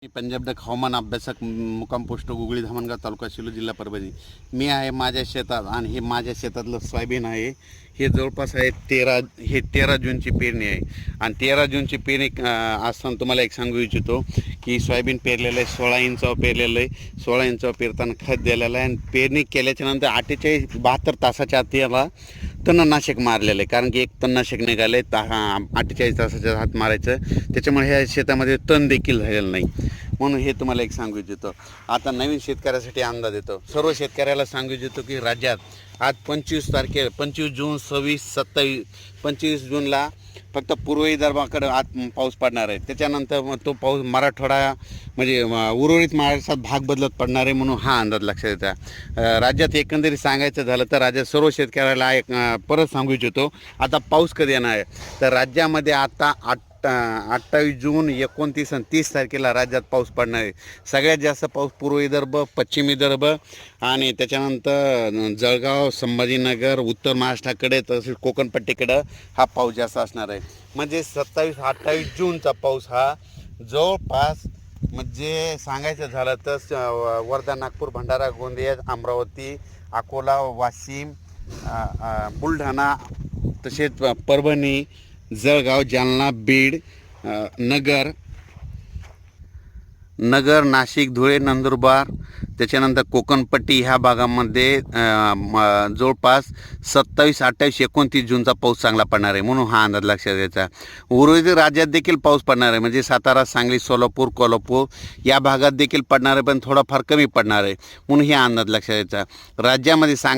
मी Punjab duck हवामान अभ्यासक मुक्काम पोस्ट गुगळी धामणगाव तालुका शिलो जिल्हा परभणी. मी आहे माझ्या शेतात आणि हे माझ्या शेतातलं सोयाबीन आहे. हे जवळपास आहे 13 जूनची पेरणी आहे. आणि 13 जूनची पेरणी असताना तुम्हाला एक सांगू इच्छितो की सोयाबीन पेरलेलं आहे, 16 इंचावर पेरलेलं आहे. 16 इंचावर पेरताना खत दिलेलं आहे आणि पेरणी केल्याच्या नंतर 72 तासाच्या आत याला तणनाशक मारलेलं आहे. कारण की एक तणनाशक निघालं आहे 48 तासाच्या आत मारायचं, त्याच्यामुळे ह्या शेतामध्ये तण देखील झालेलं नाही. म्हणून हे तुम्हाला एक सांगू इच्छितो. आता नवीन शेतकऱ्यासाठी अंदाज येतो. सर्व शेतकऱ्याला सांगू इच्छितो की राज्यात आज 25 जून, 26, 27, 25 जूनला फक्त पूर्व विदर्भाकडे आज पाऊस पडणार आहे. त्याच्यानंतर मग तो पाऊस मराठवाडा म्हणजे उर्वरित महाराष्ट्रात भाग बदलत पडणार आहे. म्हणून हा अंदाज लक्षात येतो. राज्यात एकंदरीत सांगायचं झालं तर राज्यात सर्व शेतकऱ्याला एक परत सांगू इच्छितो. आता पाऊस कधी येणार आहे तर राज्यामध्ये आता 28 जून, 29 आणि 30 तारखेला राज्यात पाऊस पडणार आहे. सगळ्यात जास्त पाऊस पूर्व विदर्भ, पश्चिम विदर्भ आणि त्याच्यानंतर जळगाव, संभाजीनगर, उत्तर महाराष्ट्राकडे तसेच कोकणपट्टीकडं हा पाऊस जास्त असणार आहे. म्हणजे 27-28 जूनचा पाऊस हा जवळपास म्हणजे सांगायचं झालं तर वर्धा, नागपूर, भंडारा, गोंदिया, अमरावती, अकोला, वाशिम, बुलढाणा तसेच परभणी, जळगाव, जालना, बीड, नगर, नाशिक, धुळे, नंदुरबार त्याच्यानंतर कोकणपट्टी ह्या भागामध्ये जवळपास 27, 28, 29 जूनचा पाऊस चांगला पडणार आहे. म्हणून हा अंदाज लक्षात घ्यायचा. उर्वरित राज्यात देखील पाऊस पडणार आहे. म्हणजे सातारा, सांगली, सोलापूर, कोल्हापूर या भागात देखील पडणार आहे, पण थोडाफार कमी पडणार आहे. म्हणून हे अंदाज लक्षात घ्यायचा. राज्यामध्ये